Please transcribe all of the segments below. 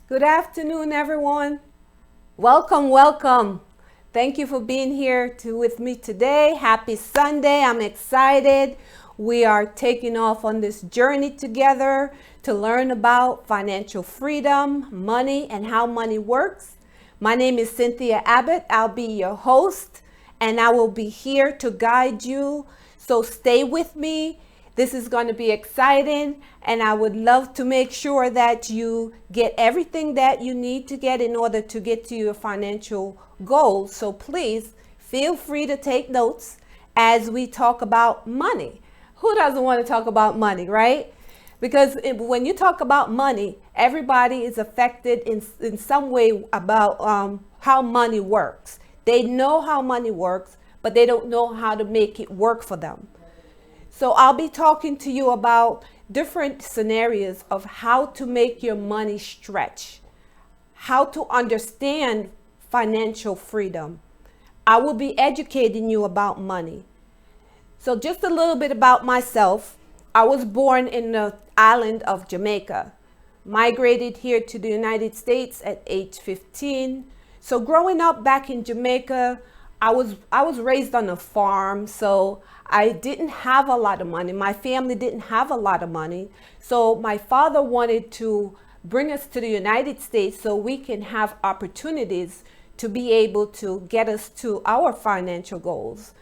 Good afternoon, everyone. Welcome, welcome. Thank you for being here with me today. Happy Sunday. I'm excited. We are taking off on this journey together to learn about financial freedom, money, and how money works. My name is Cynthia Abbott. I'll be your host, and I will be here to guide you. So stay with me. This is going to be exciting, and I would love to make sure that you get everything that you need to get in order to get to your financial goals. So please feel free to take notes as we talk about money. Who doesn't want to talk about money, right? Because when you talk about money, everybody is affected in some way about how money works. They know how money works, but they don't know how to make it work for them. So I'll be talking to you about different scenarios of how to make your money stretch, how to understand financial freedom. I will be educating you about money. So just a little bit about myself. I was born in the island of Jamaica, migrated here to the United States at age 15. So growing up back in Jamaica, I was raised on a farm, so I didn't have a lot of money. My family didn't have a lot of money. So my father wanted to bring us to the United States so we can have opportunities to be able to get us to our financial goals.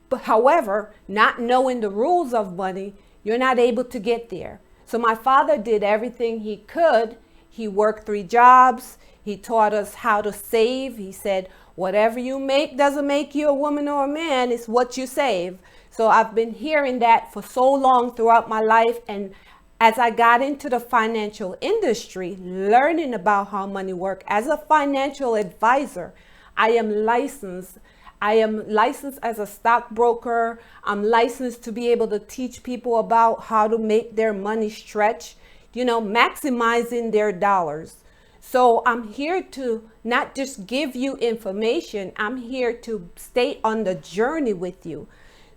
But however, not knowing the rules of money, you're not able to get there. So my father did everything he could. He worked 3 jobs. He taught us how to save. He said, whatever you make doesn't make you a woman or a man, it's what you save. So I've been hearing that for so long throughout my life. And as I got into the financial industry, learning about how money works, as a financial advisor, I am licensed. I am licensed as a stockbroker. I'm licensed to be able to teach people about how to make their money stretch, maximizing their dollars. So I'm here to not just give you information, I'm here to stay on the journey with you.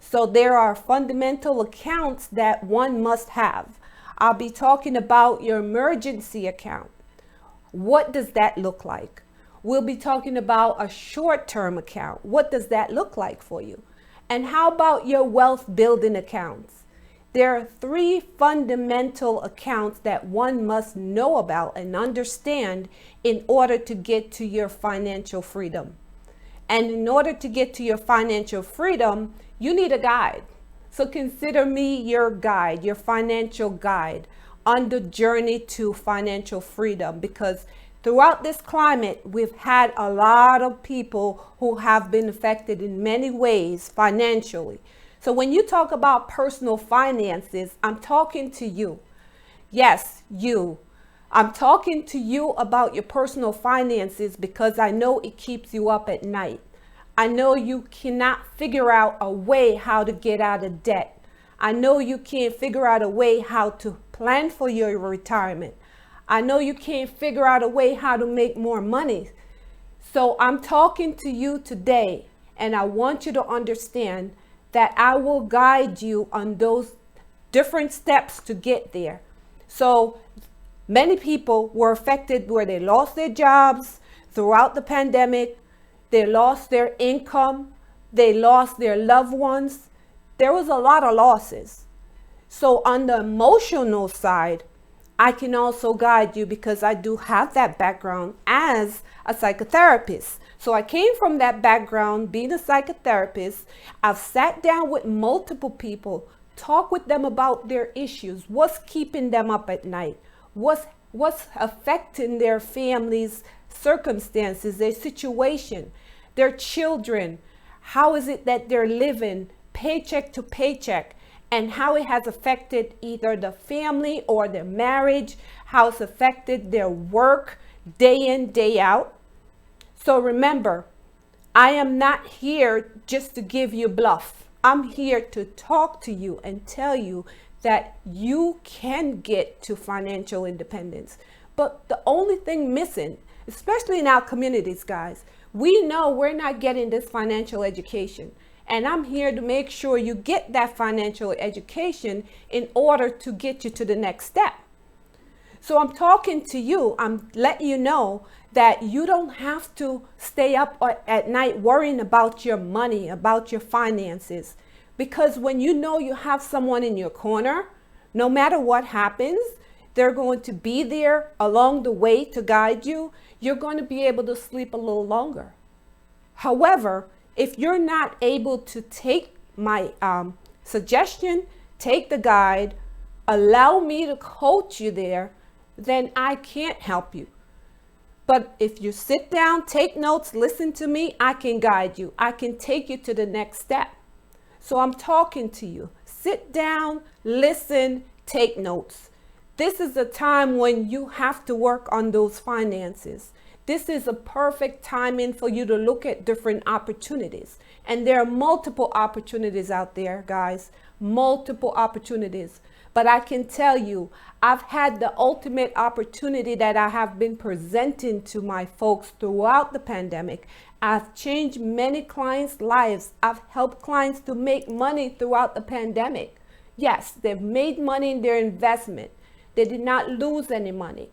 So there are fundamental accounts that one must have. I'll be talking about your emergency account. What does that look like? We'll be talking about a short-term account. What does that look like for you? And how about your wealth building accounts? There are 3 fundamental accounts that one must know about and understand in order to get to your financial freedom. And in order to get to your financial freedom, you need a guide. So consider me your guide, your financial guide on the journey to financial freedom, because throughout this climate, we've had a lot of people who have been affected in many ways financially. So when you talk about personal finances, I'm talking to you. Yes, you. I'm talking to you about your personal finances because I know it keeps you up at night. I know you cannot figure out a way how to get out of debt. I know you can't figure out a way how to plan for your retirement. I know you can't figure out a way how to make more money. So I'm talking to you today, and I want you to understand that I will guide you on those different steps to get there. So many people were affected where they lost their jobs throughout the pandemic. They lost their income. They lost their loved ones. There was a lot of losses. So on the emotional side, I can also guide you because I do have that background as a psychotherapist. So I came from that background being a psychotherapist. I've sat down with multiple people, talk with them about their issues, what's keeping them up at night, what's affecting their family's circumstances, their situation, their children, how is it that they're living paycheck to paycheck, and how it has affected either the family or their marriage, how it's affected their work day in, day out. So remember, I am not here just to give you bluff. I'm here to talk to you and tell you that you can get to financial independence. But the only thing missing, especially in our communities, guys, we know we're not getting this financial education. And I'm here to make sure you get that financial education in order to get you to the next step. So I'm talking to you. I'm letting you know that you don't have to stay up at night worrying about your money, about your finances. Because when you know you have someone in your corner, no matter what happens, they're going to be there along the way to guide you. You're going to be able to sleep a little longer. However, if you're not able to take my suggestion, take the guide, allow me to coach you there, then I can't help you. But if you sit down, take notes, listen to me, I can guide you. I can take you to the next step. So I'm talking to you. Sit down, listen, take notes. This is a time when you have to work on those finances. This is a perfect timing for you to look at different opportunities. And there are multiple opportunities out there, guys, multiple opportunities. But I can tell you, I've had the ultimate opportunity that I have been presenting to my folks throughout the pandemic. I've changed many clients' lives. I've helped clients to make money throughout the pandemic. Yes, they've made money in their investment. They did not lose any money.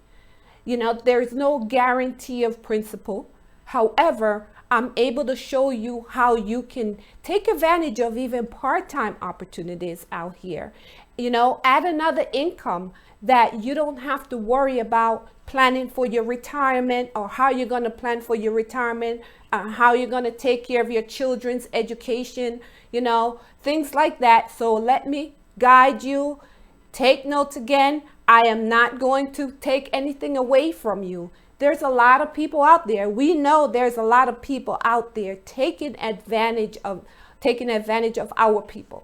You know, there's no guarantee of principal. However, I'm able to show you how you can take advantage of even part-time opportunities out here. You know, add another income that you don't have to worry about planning for your retirement, or how you're going to plan for your retirement, how you're going to take care of your children's education, you know, things like that. So let me guide you. Take notes again. I am not going to take anything away from you. There's a lot of people out there. We know there's a lot of people out there taking advantage of our people.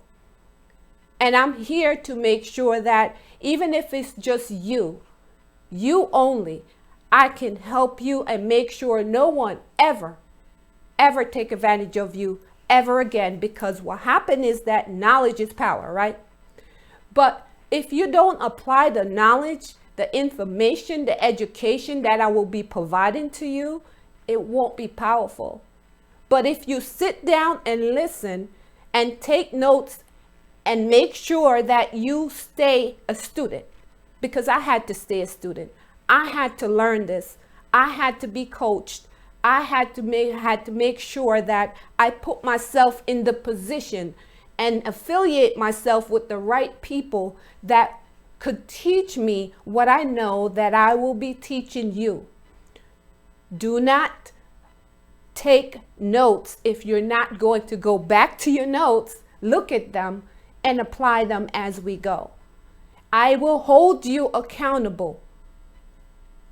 And I'm here to make sure that even if it's just you only, I can help you and make sure no one ever take advantage of you ever again. Because what happened is that knowledge is power, right? But if you don't apply the knowledge, the information, the education that I will be providing to you, it won't be powerful. But if you sit down and listen and take notes and make sure that you stay a student, because I had to stay a student. I had to learn this. I had to be coached. I had to make sure that I put myself in the position and affiliate myself with the right people that could teach me what I know that I will be teaching you. Do not take notes if you're not going to go back to your notes, look at them, and apply them as we go. I will hold you accountable.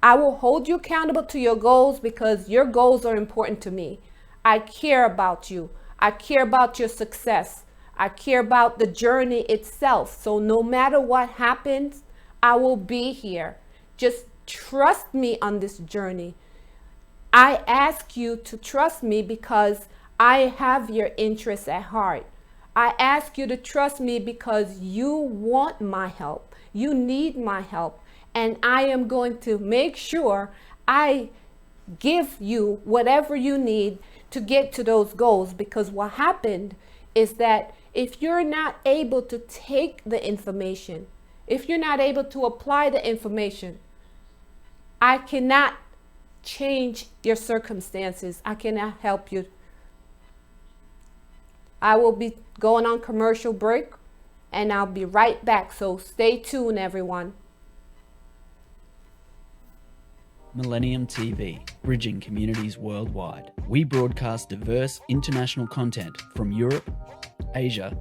I will hold you accountable to your goals, because your goals are important to me. I care about you. I care about your success. I care about the journey itself. So no matter what happens, I will be here. Just trust me on this journey. I ask you to trust me because I have your interests at heart. I ask you to trust me because you want my help. You need my help. And I am going to make sure I give you whatever you need to get to those goals. Because what happened is that if you're not able to take the information, if you're not able to apply the information, I cannot change your circumstances. I cannot help you. I will be going on commercial break and I'll be right back. So stay tuned, everyone. Millennium TV, bridging communities worldwide. We broadcast diverse international content from Europe, Asia,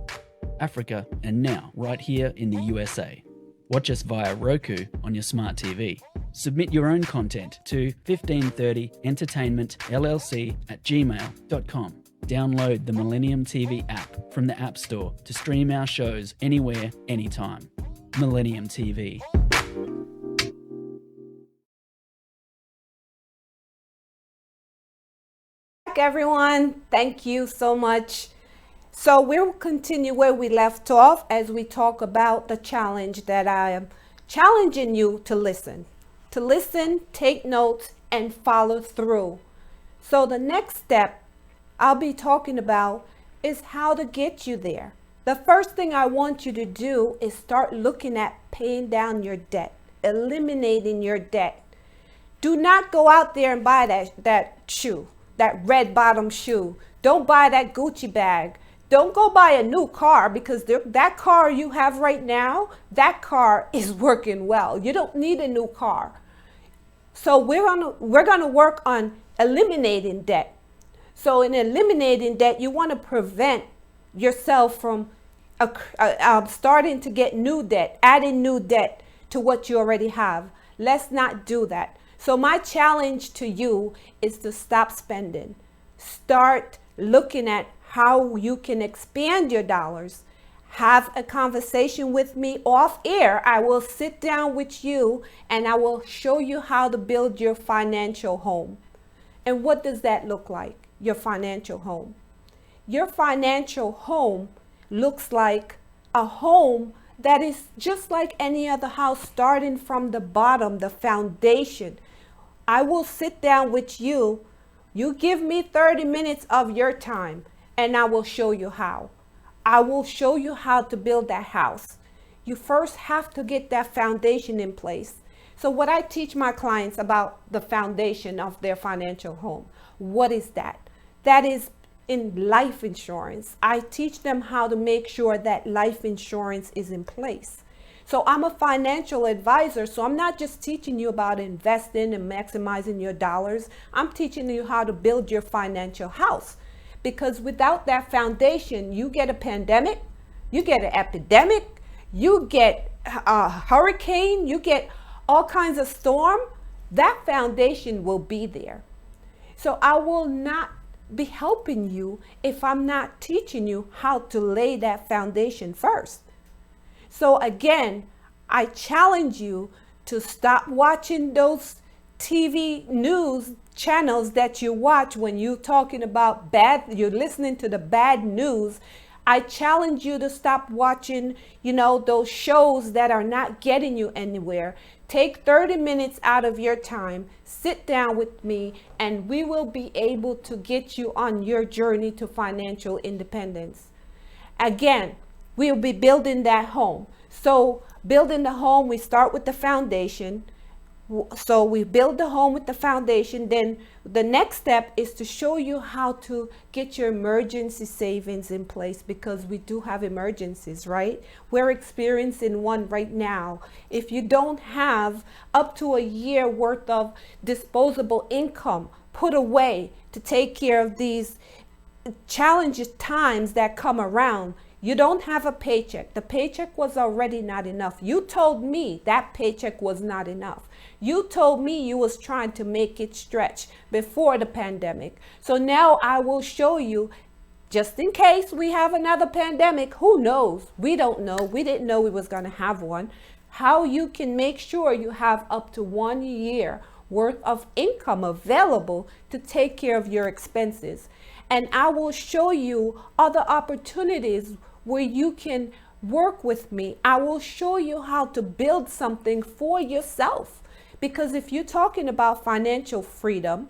Africa, and now right here in the USA. Watch us via Roku on your smart TV. Submit your own content to 1530entertainmentllc@gmail.com. Download the Millennium TV app from the App Store to stream our shows anywhere, anytime. Millennium TV. Everyone, thank you so much. So we'll continue where we left off as we talk about the challenge that I am challenging you to listen, take notes, and follow through. So the next step I'll be talking about is how to get you there. The first thing I want you to do is start looking at paying down your debt. eliminating your debt. Do not go out there and buy that shoe, that red bottom shoe. Don't buy that Gucci bag. Don't go buy a new car, because that car you have right now, that car is working well. You don't need a new car. So we're gonna work on eliminating debt. So in eliminating debt, you want to prevent yourself from starting to get new debt, adding new debt to what you already have. Let's not do that. So my challenge to you is to stop spending. Start looking at how you can expand your dollars. Have a conversation with me off air. I will sit down with you and I will show you how to build your financial home. And what does that look like, your financial home? Your financial home looks like a home that is just like any other house, starting from the bottom, the foundation. I will sit down with you. You give me 30 minutes of your time and I will show you how. I will show you how to build that house. You first have to get that foundation in place. So what I teach my clients about the foundation of their financial home, what is that? That is in life insurance. I teach them how to make sure that life insurance is in place. So I'm a financial advisor, so I'm not just teaching you about investing and maximizing your dollars. I'm teaching you how to build your financial house. Because without that foundation, you get a pandemic, you get an epidemic, you get a hurricane, you get all kinds of storm. That foundation will be there. So I will not be helping you if I'm not teaching you how to lay that foundation first. So again, I challenge you to stop watching those TV news channels that you watch when you're talking about you're listening to the bad news. I challenge you to stop watching, those shows that are not getting you anywhere. Take 30 minutes out of your time, sit down with me, and we will be able to get you on your journey to financial independence. Again, we'll be building that home. So building the home, we start with the foundation. So we build the home with the foundation. Then the next step is to show you how to get your emergency savings in place, because we do have emergencies, right? We're experiencing one right now. If you don't have up to a year worth of disposable income put away to take care of these challenging times that come around, you don't have a paycheck. The paycheck was already not enough. You told me that paycheck was not enough. You told me you was trying to make it stretch before the pandemic. So now I will show you, just in case we have another pandemic, who knows? We don't know. We didn't know we was going to have one. How you can make sure you have up to 1 year worth of income available to take care of your expenses. And I will show you other opportunities where you can work with me. I will show you how to build something for yourself. Because if you're talking about financial freedom,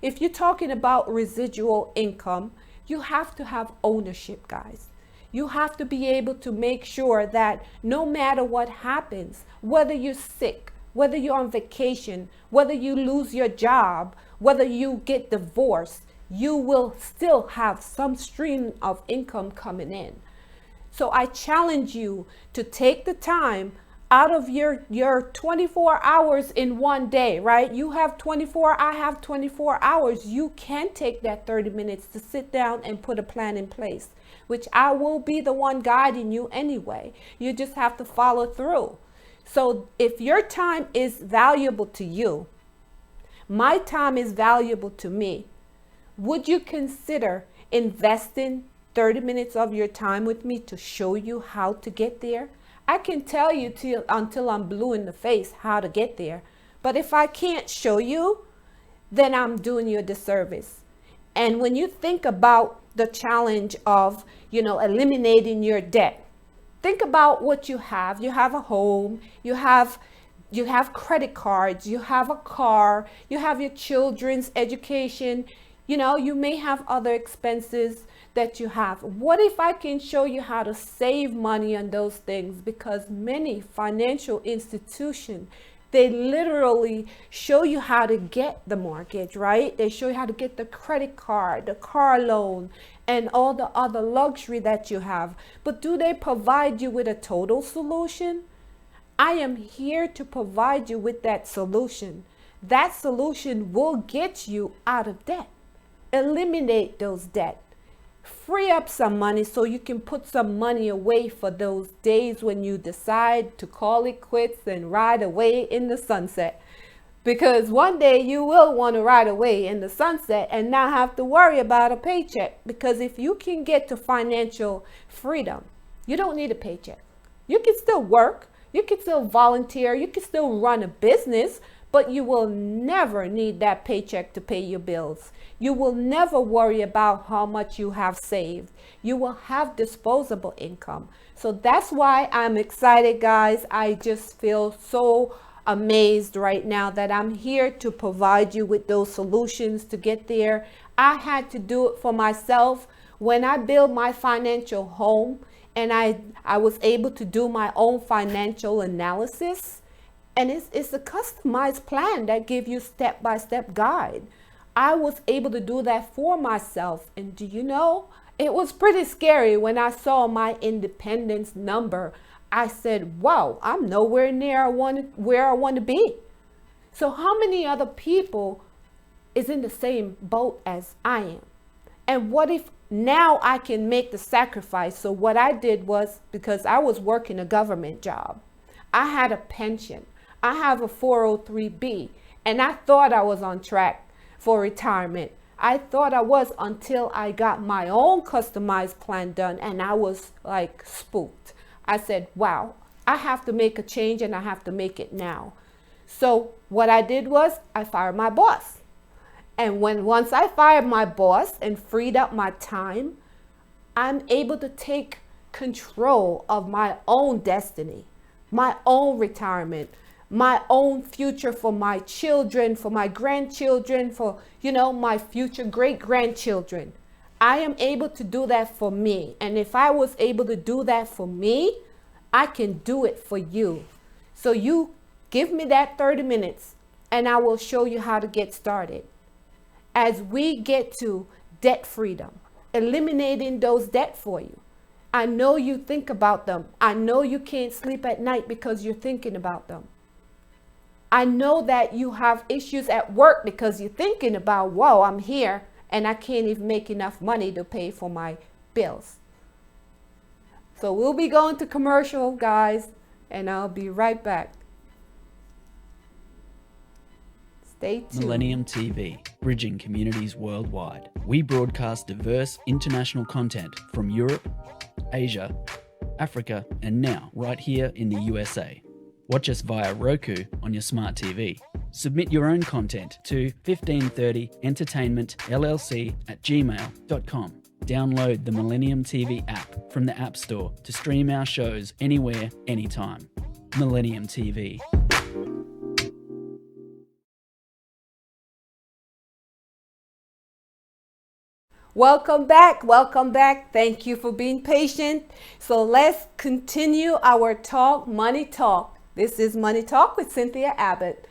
if you're talking about residual income, you have to have ownership, guys. You have to be able to make sure that no matter what happens, whether you're sick, whether you're on vacation, whether you lose your job, whether you get divorced, you will still have some stream of income coming in. So I challenge you to take the time out of your 24 hours in one day, right? You have 24, I have 24 hours. You can take that 30 minutes to sit down and put a plan in place, which I will be the one guiding you anyway. You just have to follow through. So if your time is valuable to you, my time is valuable to me, would you consider investing 30 minutes of your time with me to show you how to get there? I can tell you until I'm blue in the face how to get there. But if I can't show you, then I'm doing you a disservice. And when you think about the challenge of, eliminating your debt, think about what you have. You have a home, you have credit cards, you have a car, you have your children's education, you may have other expenses that you have? What if I can show you how to save money on those things? Because many financial institutions, they literally show you how to get the mortgage, right? They show you how to get the credit card, the car loan, and all the other luxury that you have. But do they provide you with a total solution? I am here to provide you with that solution. That solution will get you out of debt. Eliminate those debt. Free up some money so you can put some money away for those days when you decide to call it quits and ride away in the sunset. Because one day you will want to ride away in the sunset and not have to worry about a paycheck. Because if you can get to financial freedom, you don't need a paycheck. You can still work, you can still volunteer, you can still run a business, but you will never need that paycheck to pay your bills. You will never worry about how much you have saved. You will have disposable income. So that's why I'm excited, guys. I just feel so amazed right now that I'm here to provide you with those solutions to get there. I had to do it for myself when I built my financial home, and I was able to do my own financial analysis. And it's a customized plan that gives you step-by-step guide. I was able to do that for myself. And do you know, it was pretty scary when I saw my independence number. I said, wow, I'm nowhere near where I want to be. So how many other people is in the same boat as I am? And what if now I can make the sacrifice? So what I did was, because I was working a government job, I had a pension. I have a 403B, and I thought I was on track for retirement. I thought I was until I got my own customized plan done, and I was like spooked. I said, wow, I have to make a change, and I have to make it now. So what I did was I fired my boss. And once I fired my boss and freed up my time, I'm able to take control of my own destiny, my own retirement, my own future for my children, for my grandchildren, for, my future great-grandchildren. I am able to do that for me. And if I was able to do that for me, I can do it for you. So you give me that 30 minutes and I will show you how to get started. As we get to debt freedom, eliminating those debt for you. I know you think about them. I know you can't sleep at night because you're thinking about them. I know that you have issues at work because you're thinking about, whoa, I'm here and I can't even make enough money to pay for my bills. So we'll be going to commercial, guys, and I'll be right back. Stay tuned. Millennium TV, bridging communities worldwide. We broadcast diverse international content from Europe, Asia, Africa, and now right here in the USA. Watch us via Roku on your smart TV. Submit your own content to 1530entertainmentllc@gmail.com. Download the Millennium TV app from the App Store to stream our shows anywhere, anytime. Millennium TV. Welcome back. Welcome back. Thank you for being patient. So let's continue our talk, Money Talk. This is Money Talk with Cynthia Abbott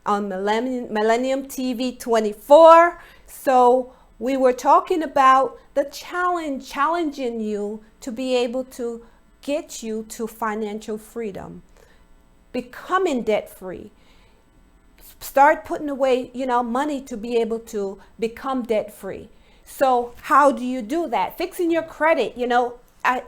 on Millennium TV 24. So we were talking about the challenging you to be able to get you to financial freedom, becoming debt free. Start putting away, money to be able to become debt free. So how do you do that? Fixing your credit.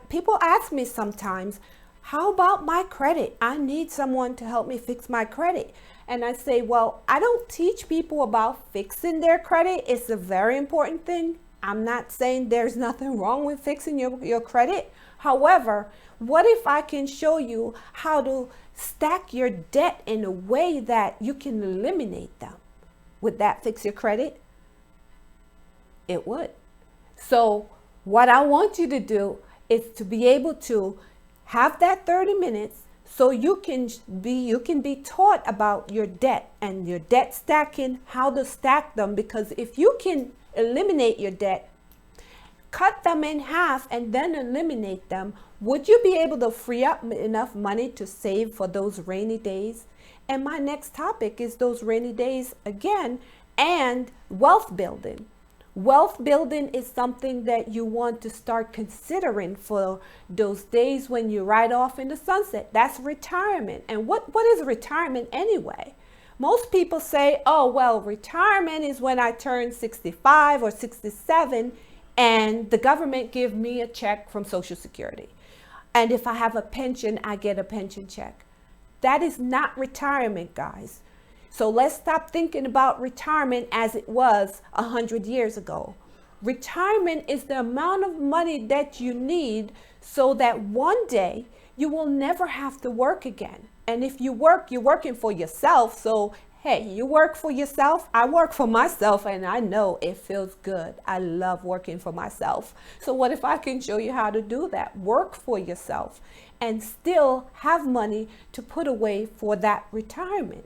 People ask me sometimes, how about my credit? I need someone to help me fix my credit. And I say, well, I don't teach people about fixing their credit. It's a very important thing. I'm not saying there's nothing wrong with fixing your credit. However, what if I can show you how to stack your debt in a way that you can eliminate them? Would that fix your credit? It would. So what I want you to do is to be able to have that 30 minutes so you can be taught about your debt and your debt stacking, how to stack them. Because if you can eliminate your debt, cut them in half and then eliminate them, would you be able to free up enough money to save for those rainy days? And my next topic is those rainy days again, and wealth building. Wealth building is something that you want to start considering for those days when you ride off in the sunset. That's retirement. And what is retirement anyway? Most people say, oh, well, retirement is when I turn 65 or 67 and the government give me a check from Social Security. And if I have a pension, I get a pension check. That is not retirement, guys. So let's stop thinking about retirement as it was 100 years ago. Retirement is the amount of money that you need so that one day you will never have to work again. And if you work, you're working for yourself. So, hey, you work for yourself. I work for myself, and I know it feels good. I love working for myself. So what if I can show you how to do that? Work for yourself and still have money to put away for that retirement.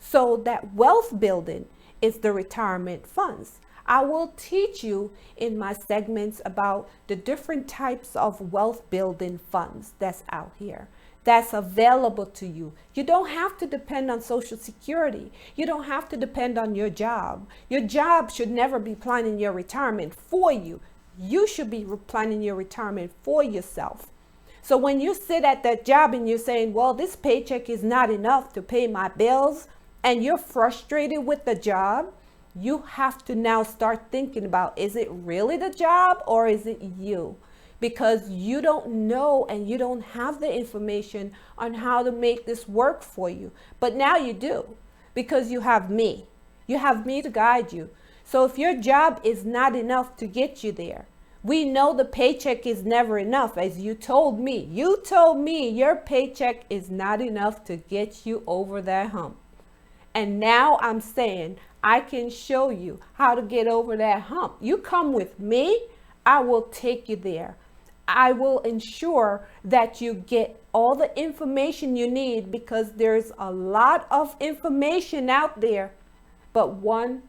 So that wealth building is the retirement funds. I will teach you in my segments about the different types of wealth building funds that's out here, that's available to you. You don't have to depend on Social Security. You don't have to depend on your job. Your job should never be planning your retirement for you. You should be planning your retirement for yourself. So when you sit at that job and you're saying, well, this paycheck is not enough to pay my bills, and you're frustrated with the job, you have to now start thinking about, is it really the job or is it you? Because you don't know and you don't have the information on how to make this work for you. But now you do, because you have me. You have me to guide you. So if your job is not enough to get you there, we know the paycheck is never enough, as you told me. You told me your paycheck is not enough to get you over that hump. And now I'm saying I can show you how to get over that hump. You come with me, I will take you there. I will ensure that you get all the information you need, because there's a lot of information out there, but one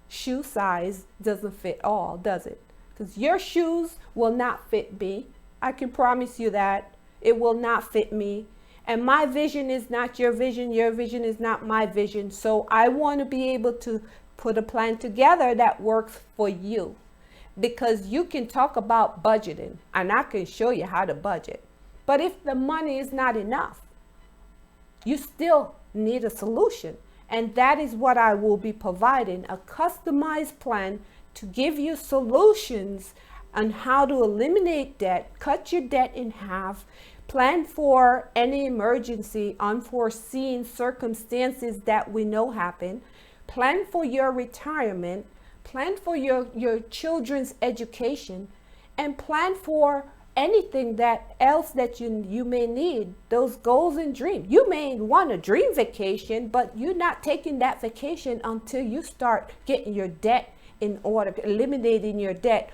shoe size doesn't fit all, does it? Because your shoes will not fit me. I can promise you that. It will not fit me. And my vision is not your vision. Your vision is not my vision. So I want to be able to put a plan together that works for you. Because you can talk about budgeting, and I can show you how to budget. But if the money is not enough, you still need a solution. And that is what I will be providing, a customized plan to give you solutions on how to eliminate debt, cut your debt in half, plan for any emergency, unforeseen circumstances that we know happen, plan for your retirement, plan for your children's education, and plan for anything that else that you may need, those goals and dreams. You may want a dream vacation, but you're not taking that vacation until you start getting your debt in order, eliminating your debt.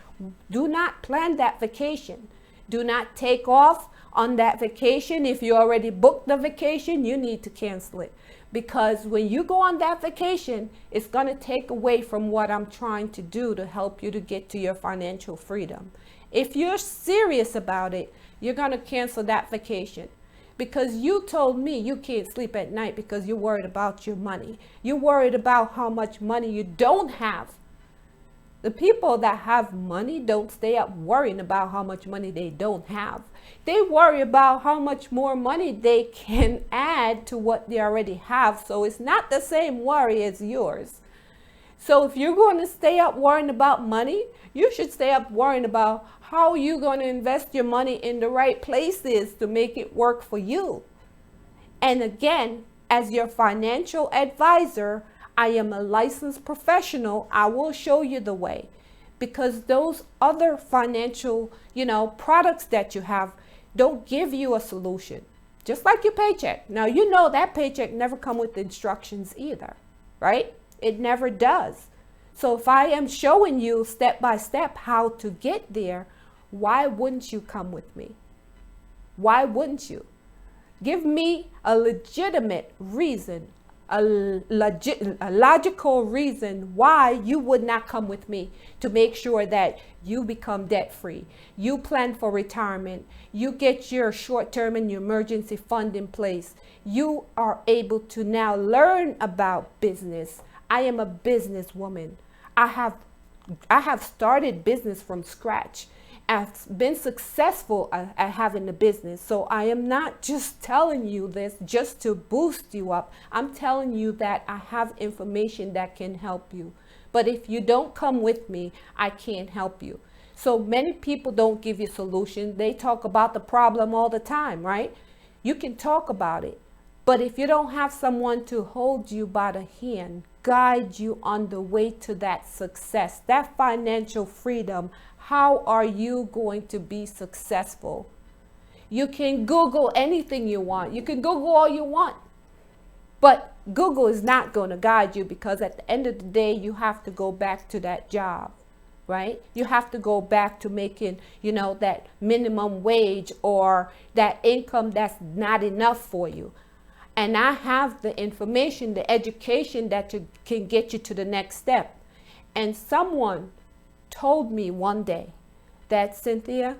Do not plan that vacation. Do not take off on that vacation. If you already booked the vacation, you need to cancel it. Because when you go on that vacation, it's going to take away from what I'm trying to do to help you to get to your financial freedom. If you're serious about it, you're going to cancel that vacation. Because you told me you can't sleep at night because you're worried about your money. You're worried about how much money you don't have. The people that have money don't stay up worrying about how much money they don't have. They worry about how much more money they can add to what they already have. So it's not the same worry as yours. So if you're going to stay up worrying about money, you should stay up worrying about how you're going to invest your money in the right places to make it work for you. And again, as your financial advisor, I am a licensed professional. I will show you the way, because those other financial, products that you have don't give you a solution. Just like your paycheck. Now, that paycheck never come with instructions either, right? It never does. So if I am showing you step by step how to get there, why wouldn't you come with me? Why wouldn't you? Give me a legitimate reason a logical reason why you would not come with me to make sure that you become debt free. You plan for retirement. You get your short term and your emergency fund in place. You are able to now learn about business. I am a businesswoman. I have started business from scratch. I've been successful at having a business. So I am not just telling you this just to boost you up. I'm telling you that I have information that can help you. But if you don't come with me, I can't help you. So many people don't give you solutions. They talk about the problem all the time, right? You can talk about it. But if you don't have someone to hold you by the hand, guide you on the way to that success, that financial freedom, how are you going to be successful? You can Google anything you want. You can Google all you want. But Google is not going to guide you, because at the end of the day, you have to go back to that job, right? You have to go back to making, that minimum wage or that income that's not enough for you. And I have the information, the education that can get you to the next step. And someone told me one day that, Cynthia,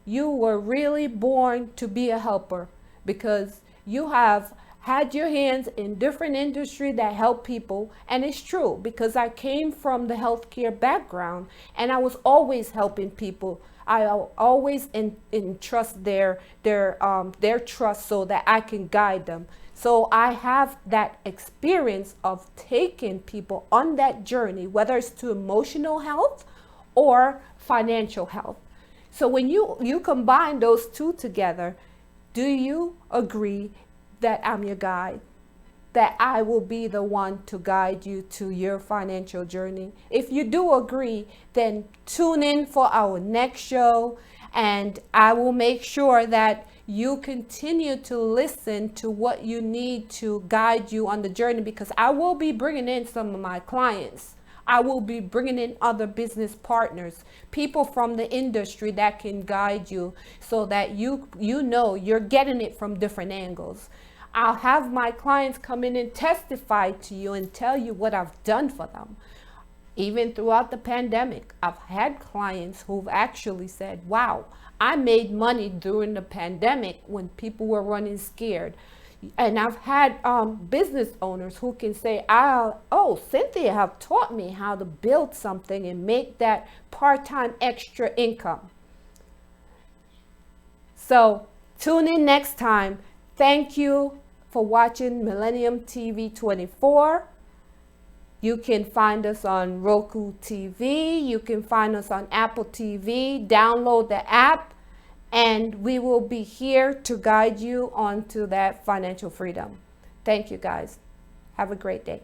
you were really born to be a helper, because you have had your hands in different industries that help people. And it's true, because I came from the healthcare background and I was always helping people. I always entrust their trust so that I can guide them. So I have that experience of taking people on that journey, whether it's to emotional health or financial health. So when you combine those two together, do you agree that I'm your guide? That I will be the one to guide you to your financial journey? If you do agree, then tune in for our next show, and I will make sure that you continue to listen to what you need to guide you on the journey, because I will be bringing in some of my clients. I will be bringing in other business partners, people from the industry that can guide you so that you know you're getting it from different angles. I'll have my clients come in and testify to you and tell you what I've done for them. Even throughout the pandemic, I've had clients who've actually said, wow, I made money during the pandemic when people were running scared. And I've had business owners who can say, oh, Cynthia have taught me how to build something and make that part-time extra income. So tune in next time. Thank you for watching Millennium TV 24. You can find us on Roku TV. You can find us on Apple TV. Download the app, and we will be here to guide you onto that financial freedom. Thank you, guys. Have a great day.